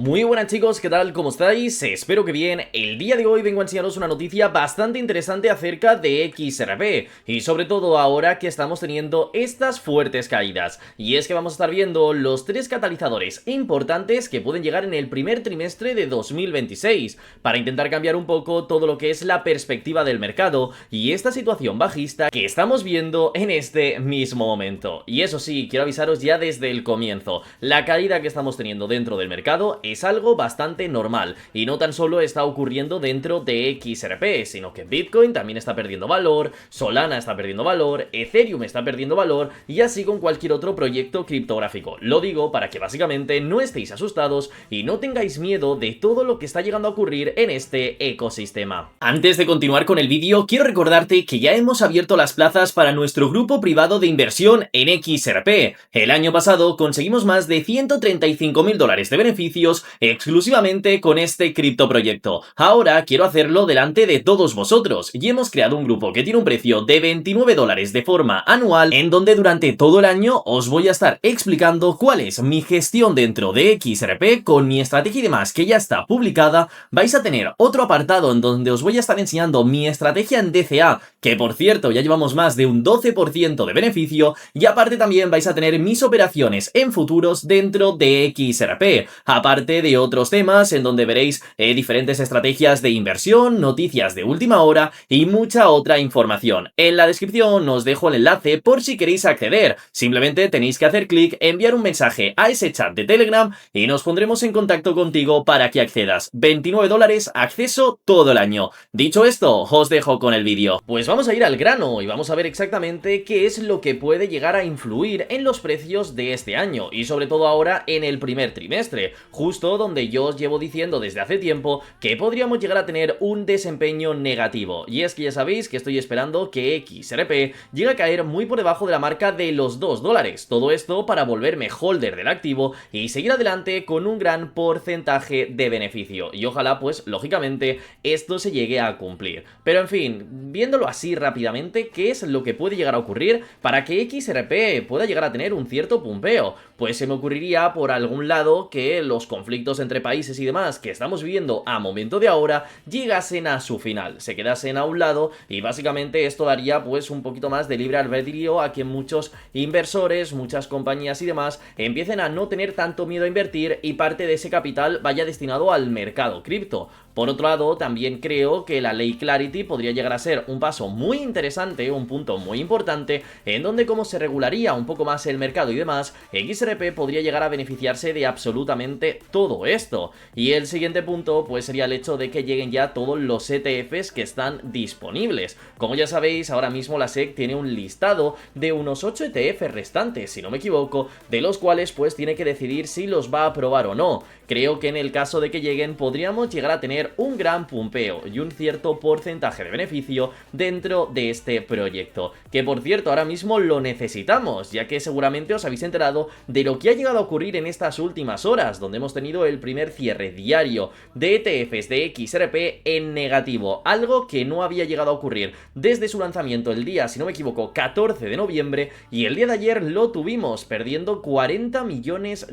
Muy buenas chicos, ¿qué tal? ¿Cómo estáis? Espero que bien. El día de hoy vengo a enseñaros una noticia bastante interesante acerca de XRP y sobre todo ahora que estamos teniendo estas fuertes caídas. Y es que vamos a estar viendo los tres catalizadores importantes que pueden llegar en el primer trimestre de 2026 para intentar cambiar un poco todo lo que es la perspectiva del mercado y esta situación bajista que estamos viendo en este mismo momento. Y eso sí, quiero avisaros ya desde el comienzo, la caída que estamos teniendo dentro del mercado es algo bastante normal y no tan solo está ocurriendo dentro de XRP, sino que Bitcoin también está perdiendo valor, Solana está perdiendo valor, Ethereum está perdiendo valor y así con cualquier otro proyecto criptográfico. Lo digo para que básicamente no estéis asustados y no tengáis miedo de todo lo que está llegando a ocurrir en este ecosistema. Antes de continuar con el vídeo, quiero recordarte que ya hemos abierto las plazas para nuestro grupo privado de inversión en XRP. El año pasado conseguimos más de $135.000 de beneficios exclusivamente con este criptoproyecto. Ahora quiero hacerlo delante de todos vosotros y hemos creado un grupo que tiene un precio de $29 de forma anual, en donde durante todo el año os voy a estar explicando cuál es mi gestión dentro de XRP con mi estrategia y demás que ya está publicada. Vais a tener otro apartado en donde os voy a estar enseñando mi estrategia en DCA, que por cierto ya llevamos más de un 12% de beneficio, y aparte también vais a tener mis operaciones en futuros dentro de XRP, aparte de otros temas en donde veréis diferentes estrategias de inversión, noticias de última hora y mucha otra información. En la descripción os dejo el enlace por si queréis acceder. Simplemente tenéis que hacer clic, enviar un mensaje a ese chat de Telegram y nos pondremos en contacto contigo para que accedas. $29, acceso todo el año. Dicho esto, os dejo con el vídeo. Pues vamos a ir al grano y vamos a ver exactamente qué es lo que puede llegar a influir en los precios de este año y sobre todo ahora en el primer trimestre, justo donde yo os llevo diciendo desde hace tiempo que podríamos llegar a tener un desempeño negativo. Y es que ya sabéis que estoy esperando que XRP llegue a caer muy por debajo de la marca de los $2. Todo esto para volverme holder del activo y seguir adelante con un gran porcentaje de beneficio. Y ojalá, pues, lógicamente, esto se llegue a cumplir. Pero en fin, viéndolo así rápidamente, ¿qué es lo que puede llegar a ocurrir para que XRP pueda llegar a tener un cierto pumpeo? Pues se me ocurriría por algún lado que los conflictos entre países y demás que estamos viviendo a momento de ahora llegasen a su final, se quedasen a un lado y básicamente esto daría pues un poquito más de libre albedrío a que muchos inversores, muchas compañías y demás empiecen a no tener tanto miedo a invertir y parte de ese capital vaya destinado al mercado cripto. Por otro lado, también creo que la ley Clarity podría llegar a ser un paso muy interesante, un punto muy importante, en donde como se regularía un poco más el mercado y demás, XRP podría llegar a beneficiarse de absolutamente todo esto. Y el siguiente punto pues sería el hecho de que lleguen ya todos los ETFs que están disponibles. Como ya sabéis, ahora mismo la SEC tiene un listado de unos 8 ETFs restantes, si no me equivoco, de los cuales pues tiene que decidir si los va a aprobar o no. Creo que en el caso de que lleguen podríamos llegar a tener un gran pumpeo y un cierto porcentaje de beneficio dentro de este proyecto, que por cierto ahora mismo lo necesitamos, ya que seguramente os habéis enterado de lo que ha llegado a ocurrir en estas últimas horas, donde hemos tenido el primer cierre diario de ETFs de XRP en negativo, algo que no había llegado a ocurrir desde su lanzamiento el día, si no me equivoco, 14 de noviembre, y el día de ayer lo tuvimos perdiendo $40 millones.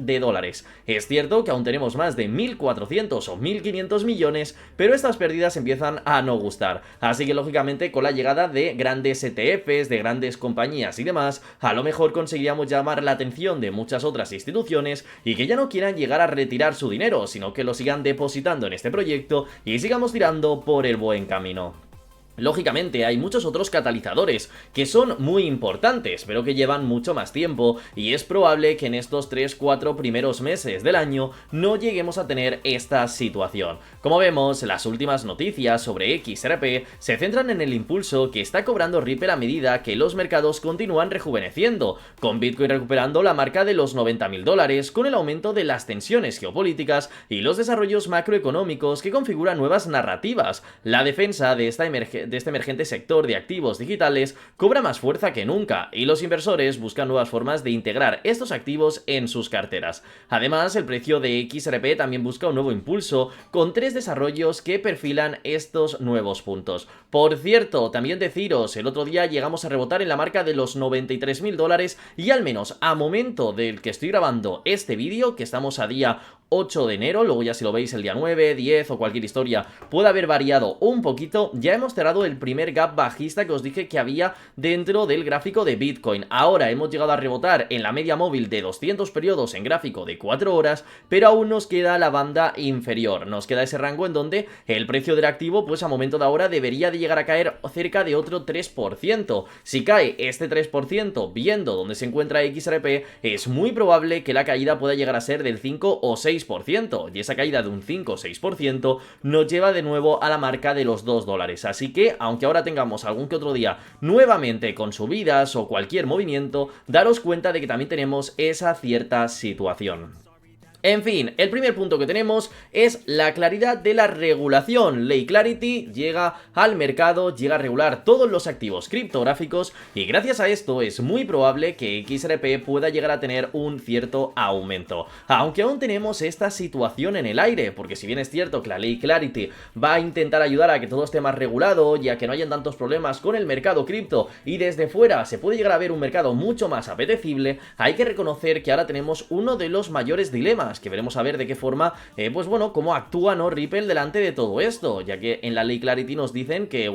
Es cierto que aún tenemos más de 1.400 o 1.500 millones, pero estas pérdidas empiezan a no gustar, así que lógicamente con la llegada de grandes ETFs, de grandes compañías y demás, a lo mejor conseguiríamos llamar la atención de muchas otras instituciones y que ya no quieran llegar a retirar su dinero, sino que lo sigan depositando en este proyecto y sigamos tirando por el buen camino. Lógicamente hay muchos otros catalizadores que son muy importantes, pero que llevan mucho más tiempo y es probable que en estos 3-4 primeros meses del año no lleguemos a tener esta situación. Como vemos, las últimas noticias sobre XRP se centran en el impulso que está cobrando Ripple a medida que los mercados continúan rejuveneciendo, con Bitcoin recuperando la marca de los $90.000 con el aumento de las tensiones geopolíticas y los desarrollos macroeconómicos que configuran nuevas narrativas. La defensa de esta de este emergente sector de activos digitales cobra más fuerza que nunca y los inversores buscan nuevas formas de integrar estos activos en sus carteras. Además, el precio de XRP también busca un nuevo impulso con 3 desarrollos que perfilan estos nuevos puntos. Por cierto, también deciros, el otro día llegamos a rebotar en la marca de los $93.000 y al menos a momento del que estoy grabando este vídeo, que estamos a día 8 de enero, luego ya si lo veis el día 9, 10 o cualquier historia puede haber variado un poquito, ya hemos cerrado el primer gap bajista que os dije que había dentro del gráfico de Bitcoin. Ahora hemos llegado a rebotar en la media móvil de 200 periodos en gráfico de 4 horas, pero aún nos queda la banda inferior, nos queda ese rango en donde el precio del activo pues a momento de ahora debería de llegar a caer cerca de otro 3%. Si cae este 3% viendo dónde se encuentra XRP, es muy probable que la caída pueda llegar a ser del 5 o 6%, y esa caída de un 5 o 6% nos lleva de nuevo a la marca de los $2. Así que, aunque ahora tengamos algún que otro día nuevamente con subidas o cualquier movimiento, daros cuenta de que también tenemos esa cierta situación. En fin, el primer punto que tenemos es la claridad de la regulación. Ley Clarity llega al mercado, llega a regular todos los activos criptográficos y gracias a esto es muy probable que XRP pueda llegar a tener un cierto aumento. Aunque aún tenemos esta situación en el aire, porque si bien es cierto que la Ley Clarity va a intentar ayudar a que todo esté más regulado y a que no hayan tantos problemas con el mercado cripto y desde fuera se puede llegar a ver un mercado mucho más apetecible, hay que reconocer que ahora tenemos uno de los mayores dilemas, que veremos a ver de qué forma, pues bueno, cómo actúa, ¿no?, Ripple delante de todo esto, ya que en la Ley Clarity nos dicen que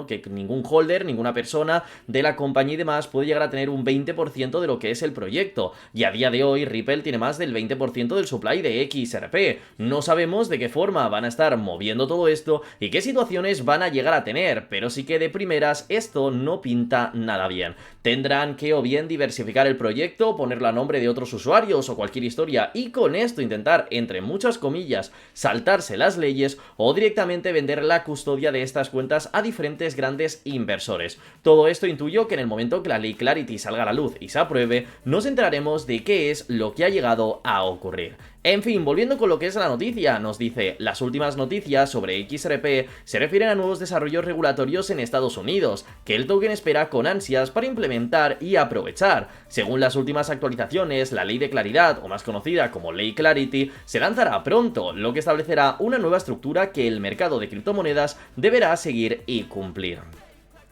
que ningún holder, ninguna persona de la compañía y demás puede llegar a tener un 20% de lo que es el proyecto, y a día de hoy Ripple tiene más del 20% del supply de XRP. No sabemos de qué forma van a estar moviendo todo esto y qué situaciones van a llegar a tener, pero sí que de primeras esto no pinta nada bien. Tendrán que o bien diversificar el proyecto, ponerlo a nombre de otros usuarios o cualquier historia y con esto intentar, entre muchas comillas, saltarse las leyes, o directamente vender la custodia de estas cuentas a diferentes grandes inversores. Todo esto intuyo que en el momento que la Ley Clarity salga a la luz y se apruebe, nos enteraremos de qué es lo que ha llegado a ocurrir. En fin, volviendo con lo que es la noticia, nos dice: las últimas noticias sobre XRP se refieren a nuevos desarrollos regulatorios en Estados Unidos, que el token espera con ansias para implementar y aprovechar. Según las últimas actualizaciones, la Ley de Claridad, o más conocida como Ley Clarity, se lanzará pronto, lo que establecerá una nueva estructura que el mercado de criptomonedas deberá seguir y cumplir.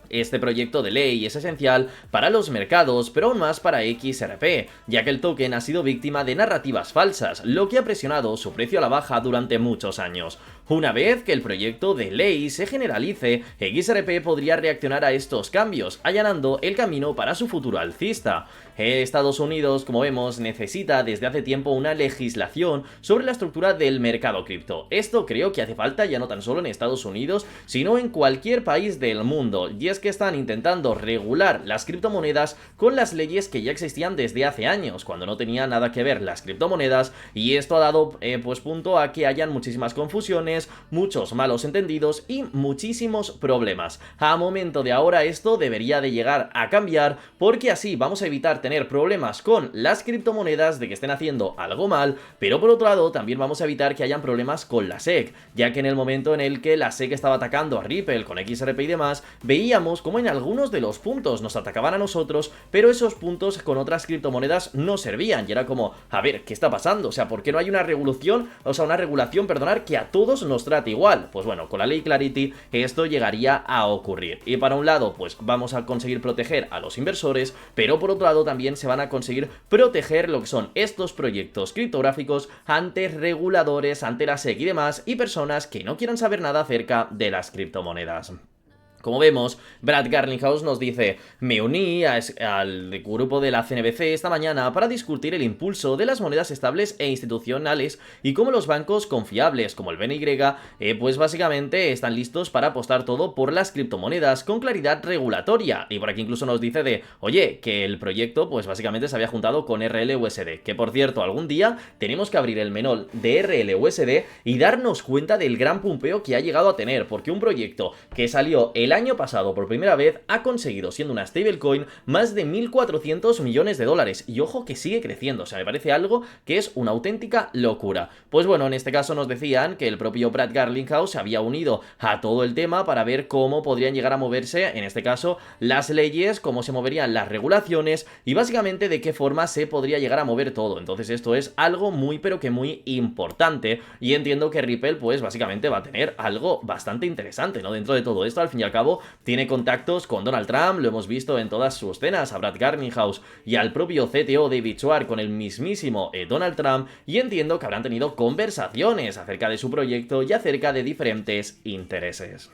Este proyecto de ley es esencial para los mercados, pero aún más para XRP, ya que el token ha sido víctima de narrativas falsas, lo que ha presionado su precio a la baja durante muchos años. Una vez que el proyecto de ley se generalice, XRP podría reaccionar a estos cambios, allanando el camino para su futuro alcista. Estados Unidos, como vemos, necesita desde hace tiempo una legislación sobre la estructura del mercado cripto. Esto creo que hace falta ya no tan solo en Estados Unidos, sino en cualquier país del mundo, y es que están intentando regular las criptomonedas con las leyes que ya existían desde hace años, cuando no tenía nada que ver las criptomonedas, y esto ha dado pues punto a que hayan muchísimas confusiones, muchos malos entendidos y muchísimos problemas. A momento de ahora esto debería de llegar a cambiar, porque así vamos a evitar tener problemas con las criptomonedas de que estén haciendo algo mal, pero por otro lado también vamos a evitar que hayan problemas con la SEC, ya que en el momento en el que la SEC estaba atacando a Ripple con XRP y demás, veíamos como en algunos de los puntos nos atacaban a nosotros, pero esos puntos con otras criptomonedas no servían, y era como, a ver, ¿qué está pasando? O sea, ¿por qué no hay una regulación, perdonar, que a todos nos trate igual? Pues bueno, con la Ley Clarity esto llegaría a ocurrir, y para un lado pues vamos a conseguir proteger a los inversores, pero por otro lado también se van a conseguir proteger lo que son estos proyectos criptográficos ante reguladores, ante la SEC y demás, y personas que no quieran saber nada acerca de las criptomonedas. Como vemos, Brad Garlinghouse nos dice: me uní al grupo de la CNBC esta mañana para discutir el impulso de las monedas estables e institucionales y cómo los bancos confiables como el BNY pues básicamente están listos para apostar todo por las criptomonedas con claridad regulatoria. Y por aquí incluso nos dice oye, que el proyecto pues básicamente se había juntado con RLUSD, que por cierto algún día tenemos que abrir el menú de RLUSD y darnos cuenta del gran pumpeo que ha llegado a tener, porque un proyecto que salió el el año pasado por primera vez ha conseguido, siendo una stablecoin, más de 1.400 millones de dólares. Y ojo que sigue creciendo, o sea, me parece algo que es una auténtica locura. Pues bueno, en este caso nos decían que el propio Brad Garlinghouse se había unido a todo el tema para ver cómo podrían llegar a moverse, en este caso, las leyes, cómo se moverían las regulaciones y básicamente de qué forma se podría llegar a mover todo. Entonces esto es algo muy pero que muy importante y entiendo que Ripple pues básicamente va a tener algo bastante interesante, ¿no? Dentro de todo esto, al fin y al cabo, tiene contactos con Donald Trump, lo hemos visto en todas sus cenas, a Brad Garlinghouse y al propio CTO David Schwartz con el mismísimo Donald Trump, y entiendo que habrán tenido conversaciones acerca de su proyecto y acerca de diferentes intereses.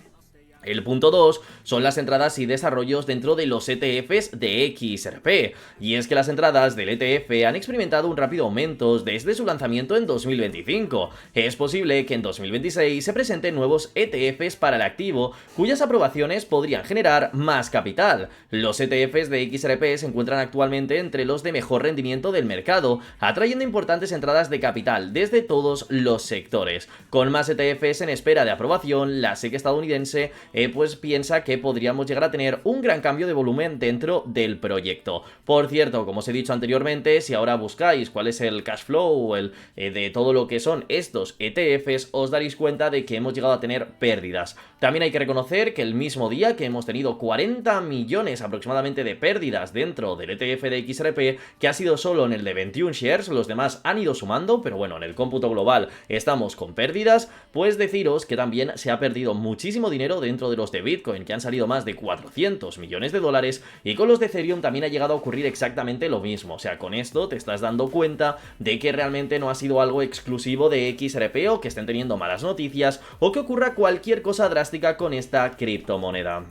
El punto 2 son las entradas y desarrollos dentro de los ETFs de XRP, y es que las entradas del ETF han experimentado un rápido aumento desde su lanzamiento en 2025. Es posible que en 2026 se presenten nuevos ETFs para el activo, cuyas aprobaciones podrían generar más capital. Los ETFs de XRP se encuentran actualmente entre los de mejor rendimiento del mercado, atrayendo importantes entradas de capital desde todos los sectores. Con más ETFs en espera de aprobación, la SEC estadounidense pues piensa que podríamos llegar a tener un gran cambio de volumen dentro del proyecto. Por cierto, como os he dicho anteriormente, si ahora buscáis cuál es el cash flow de todo lo que son estos ETFs, os daréis cuenta de que hemos llegado a tener pérdidas. También hay que reconocer que el mismo día que hemos tenido 40 millones aproximadamente de pérdidas dentro del ETF de XRP, que ha sido solo en el de 21 shares, los demás han ido sumando, pero bueno, en el cómputo global estamos con pérdidas, pues deciros que también se ha perdido muchísimo dinero dentro de los de Bitcoin, que han salido más de 400 millones de dólares, y con los de Ethereum también ha llegado a ocurrir exactamente lo mismo. O sea, con esto te estás dando cuenta de que realmente no ha sido algo exclusivo de XRP o que estén teniendo malas noticias o que ocurra cualquier cosa drástica con esta criptomoneda.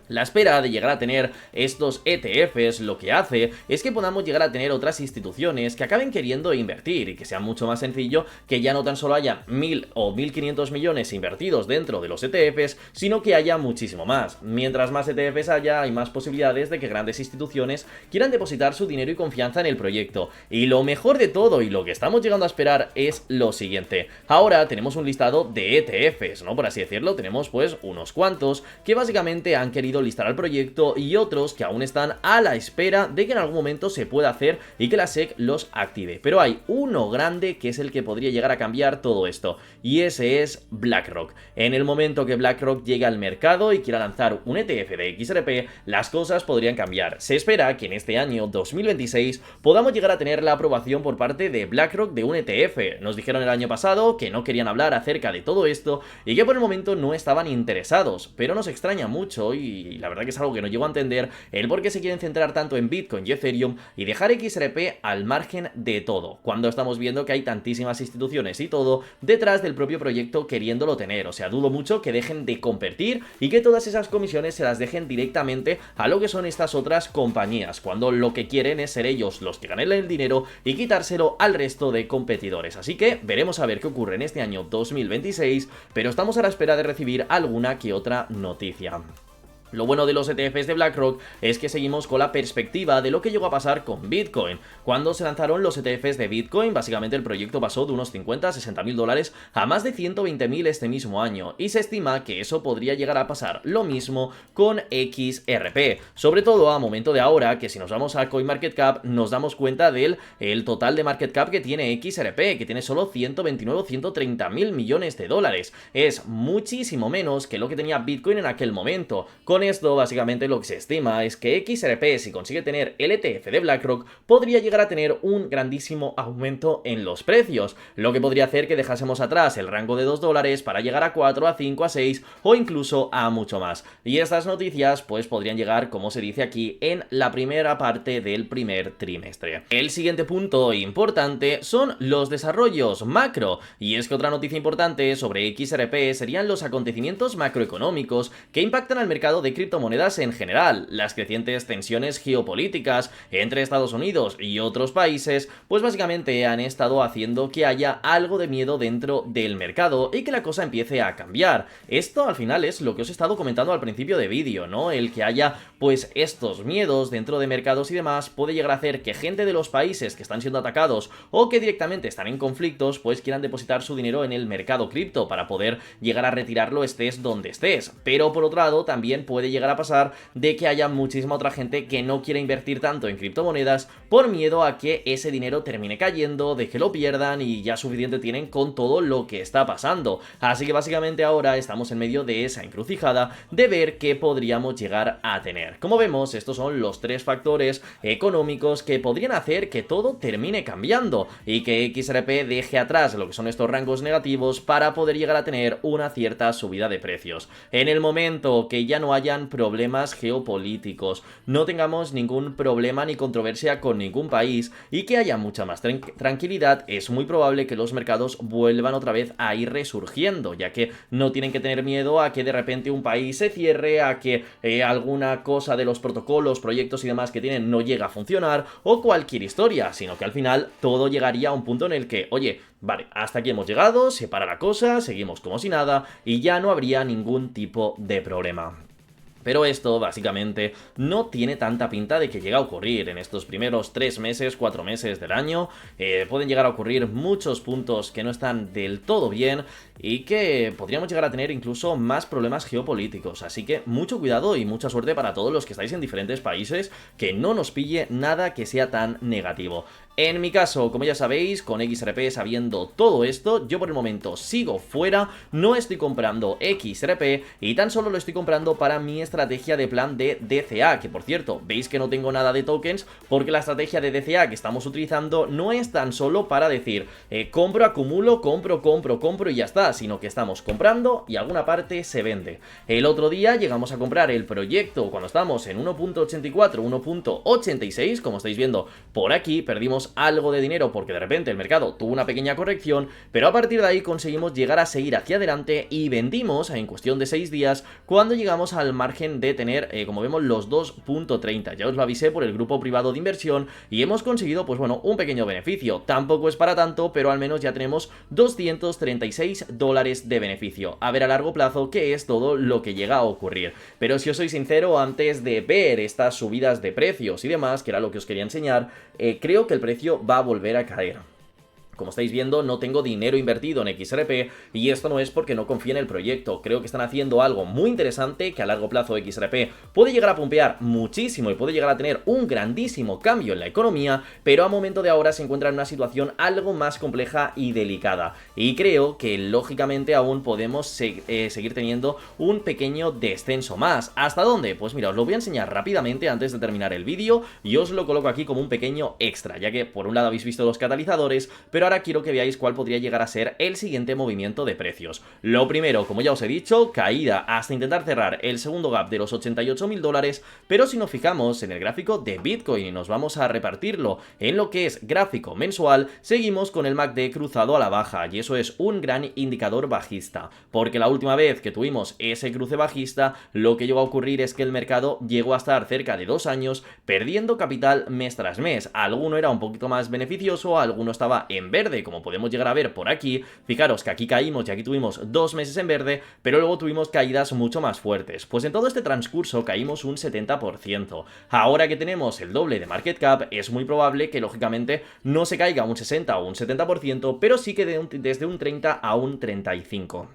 La espera de llegar a tener estos ETFs lo que hace es que podamos llegar a tener otras instituciones que acaben queriendo invertir y que sea mucho más sencillo que ya no tan solo haya 1.000 o 1.500 millones invertidos dentro de los ETFs, sino que haya muchísimo más. Mientras más ETFs haya, hay más posibilidades de que grandes instituciones quieran depositar su dinero y confianza en el proyecto. Y lo mejor de todo y lo que estamos llegando a esperar es lo siguiente. Ahora tenemos un listado de ETFs, ¿no? Por así decirlo, tenemos pues unos cuantos que básicamente han querido listar al proyecto y otros que aún están a la espera de que en algún momento se pueda hacer y que la SEC los active. Pero hay uno grande que es el que podría llegar a cambiar todo esto, y ese es BlackRock. En el momento que BlackRock llegue al mercado y quiera lanzar un ETF de XRP, las cosas podrían cambiar. Se espera que en este año 2026 podamos llegar a tener la aprobación por parte de BlackRock de un ETF. Nos dijeron el año pasado que no querían hablar acerca de todo esto y que por el momento no estaban interesados, pero nos extraña mucho y la verdad que es algo que no llego a entender el por qué se quieren centrar tanto en Bitcoin y Ethereum y dejar XRP al margen de todo, cuando estamos viendo que hay tantísimas instituciones y todo detrás del propio proyecto queriéndolo tener. O sea, dudo mucho que dejen de competir y que todas esas comisiones se las dejen directamente a lo que son estas otras compañías, cuando lo que quieren es ser ellos los que ganen el dinero y quitárselo al resto de competidores. Así que veremos a ver qué ocurre en este año 2026, pero estamos a la espera de recibir alguna que otra noticia. Lo bueno de los ETFs de BlackRock es que seguimos con la perspectiva de lo que llegó a pasar con Bitcoin. Cuando se lanzaron los ETFs de Bitcoin, básicamente el proyecto pasó de unos 50 a 60 mil dólares a más de 120.000 este mismo año, y se estima que eso podría llegar a pasar lo mismo con XRP, sobre todo a momento de ahora, que si nos vamos a CoinMarketCap nos damos cuenta del total de market cap que tiene XRP, que tiene solo 129 o 130 mil millones de dólares. Es muchísimo menos que lo que tenía Bitcoin en aquel momento. Con esto, básicamente lo que se estima es que XRP, si consigue tener el ETF de BlackRock, podría llegar a tener un grandísimo aumento en los precios, lo que podría hacer que dejásemos atrás el rango de 2 dólares para llegar a 4, a 5, a 6 o incluso a mucho más. Y estas noticias pues podrían llegar, como se dice aquí, en la primera parte del primer trimestre. El siguiente punto importante son los desarrollos macro, y es que otra noticia importante sobre XRP serían los acontecimientos macroeconómicos que impactan al mercado de de criptomonedas en general. Las crecientes tensiones geopolíticas entre Estados Unidos y otros países, pues básicamente han estado haciendo que haya algo de miedo dentro del mercado y que la cosa empiece a cambiar. Esto al final es lo que os he estado comentando al principio de vídeo, ¿no? El que haya pues estos miedos dentro de mercados y demás puede llegar a hacer que gente de los países que están siendo atacados o que directamente están en conflictos pues quieran depositar su dinero en el mercado cripto para poder llegar a retirarlo estés donde estés. Pero por otro lado también puede llegar a pasar de que haya muchísima otra gente que no quiera invertir tanto en criptomonedas por miedo a que ese dinero termine cayendo, de que lo pierdan y ya suficiente tienen con todo lo que está pasando. Así que básicamente ahora estamos en medio de esa encrucijada de ver qué podríamos llegar a tener. Como vemos, estos son los tres factores económicos que podrían hacer que todo termine cambiando y que XRP deje atrás lo que son estos rangos negativos para poder llegar a tener una cierta subida de precios. En el momento que ya no hayan problemas geopolíticos, no tengamos ningún problema ni controversia con ningún país y que haya mucha más tranquilidad, es muy probable que los mercados vuelvan otra vez a ir resurgiendo, ya que no tienen que tener miedo a que de repente un país se cierre, a que alguna cosa de los protocolos, proyectos y demás que tienen no llega a funcionar o cualquier historia, sino que al final todo llegaría a un punto en el que, oye, vale, hasta aquí hemos llegado, se para la cosa, seguimos como si nada y ya no habría ningún tipo de problema. Pero esto, básicamente, no tiene tanta pinta de que llegue a ocurrir en estos primeros 3 meses, 4 meses del año. Pueden llegar a ocurrir muchos puntos que no están del todo bien y que podríamos llegar a tener incluso más problemas geopolíticos. Así que mucho cuidado y mucha suerte para todos los que estáis en diferentes países, que no nos pille nada que sea tan negativo. En mi caso, como ya sabéis, con XRP sabiendo todo esto, yo por el momento sigo fuera, no estoy comprando XRP y tan solo lo estoy comprando para mi estrategia de plan de DCA, que por cierto, veis que no tengo nada de tokens porque la estrategia de DCA que estamos utilizando no es tan solo para decir compro, acumulo, compro y ya está, sino que estamos comprando y alguna parte se vende. El otro día llegamos a comprar el proyecto cuando estamos en 1.84, 1.86, como estáis viendo por aquí, perdimos algo de dinero porque de repente el mercado tuvo una pequeña corrección, pero a partir de ahí conseguimos llegar a seguir hacia adelante y vendimos en cuestión de 6 días cuando llegamos al margen de tener, como vemos, los 2.30. Ya os lo avisé por el grupo privado de inversión y hemos conseguido, pues bueno, un pequeño beneficio. Tampoco es para tanto, pero al menos ya tenemos $236 de beneficio. A ver a largo plazo qué es todo lo que llega a ocurrir. Pero si os soy sincero, antes de ver estas subidas de precios y demás, que era lo que os quería enseñar, creo que el precio va a volver a caer. Como estáis viendo, no tengo dinero invertido en XRP y esto no es porque no confíe en el proyecto. Creo que están haciendo algo muy interesante que a largo plazo XRP puede llegar a pumpear muchísimo y puede llegar a tener un grandísimo cambio en la economía, pero a momento de ahora se encuentra en una situación algo más compleja y delicada. Y creo que lógicamente aún podemos seguir teniendo un pequeño descenso más. ¿Hasta dónde? Pues mira, os lo voy a enseñar rápidamente antes de terminar el vídeo y os lo coloco aquí como un pequeño extra, ya que por un lado habéis visto los catalizadores, pero ahora quiero que veáis cuál podría llegar a ser el siguiente movimiento de precios. Lo primero, como ya os he dicho, caída hasta intentar cerrar el segundo gap de los $88.000, pero si nos fijamos en el gráfico de Bitcoin y nos vamos a repartirlo en lo que es gráfico mensual, seguimos con el MACD cruzado a la baja y eso es un gran indicador bajista, porque la última vez que tuvimos ese cruce bajista, lo que llegó a ocurrir es que el mercado llegó a estar cerca de 2 años perdiendo capital mes tras mes. Alguno era un poquito más beneficioso, alguno estaba en verde, como podemos llegar a ver por aquí. Fijaros que aquí caímos y aquí tuvimos 2 meses en verde, pero luego tuvimos caídas mucho más fuertes. Pues en todo este transcurso caímos un 70%. Ahora que tenemos el doble de market cap, es muy probable que lógicamente no se caiga un 60 o un 70%, pero sí que desde un 30 a un 35%.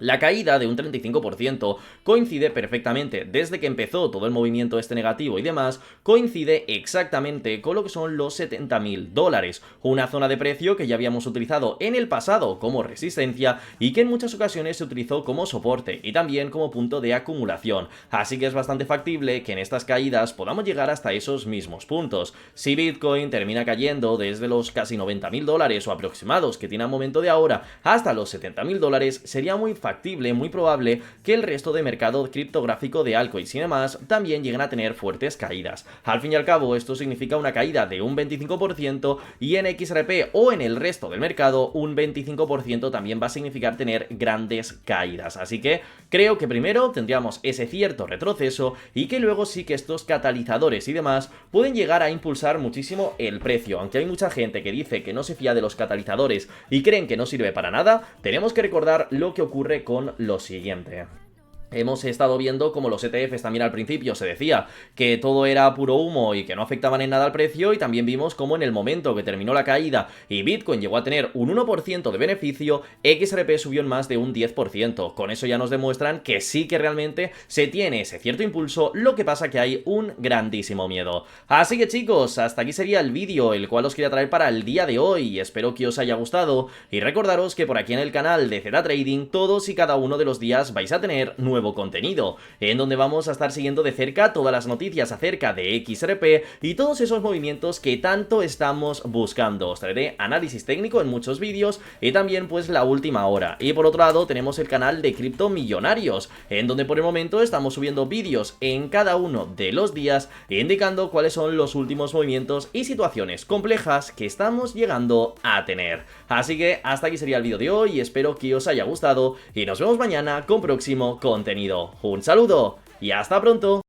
La caída de un 35% coincide perfectamente, desde que empezó todo el movimiento este negativo y demás, coincide exactamente con lo que son los $70.000, una zona de precio que ya habíamos utilizado en el pasado como resistencia y que en muchas ocasiones se utilizó como soporte y también como punto de acumulación, así que es bastante factible que en estas caídas podamos llegar hasta esos mismos puntos. Si Bitcoin termina cayendo desde los casi $90.000 o aproximados que tiene al momento de ahora hasta los $70.000, sería muy factible, muy probable que el resto de mercado criptográfico de altcoins y demás también lleguen a tener fuertes caídas. Al fin y al cabo, esto significa una caída de un 25% y en XRP o en el resto del mercado un 25% también va a significar tener grandes caídas. Así que creo que primero tendríamos ese cierto retroceso y que luego sí que estos catalizadores y demás pueden llegar a impulsar muchísimo el precio. Aunque hay mucha gente que dice que no se fía de los catalizadores y creen que no sirve para nada, tenemos que recordar lo que ocurre con lo siguiente. Hemos estado viendo como los ETFs también al principio se decía que todo era puro humo y que no afectaban en nada al precio, y también vimos como en el momento que terminó la caída y Bitcoin llegó a tener un 1% de beneficio, XRP subió en más de un 10%. Con eso ya nos demuestran que sí que realmente se tiene ese cierto impulso, lo que pasa que hay un grandísimo miedo. Así que chicos, hasta aquí sería el vídeo, el cual os quería traer para el día de hoy. Espero que os haya gustado y recordaros que por aquí en el canal de Z Trading todos y cada uno de los días vais a tener nuevo contenido, en donde vamos a estar siguiendo de cerca todas las noticias acerca de XRP y todos esos movimientos que tanto estamos buscando. Os traeré análisis técnico en muchos vídeos y también pues la última hora. Y por otro lado tenemos el canal de Cripto Millonarios, en donde por el momento estamos subiendo vídeos en cada uno de los días indicando cuáles son los últimos movimientos y situaciones complejas que estamos llegando a tener. Así que hasta aquí sería el vídeo de hoy, espero que os haya gustado y nos vemos mañana con próximo contenido. Un saludo y hasta pronto.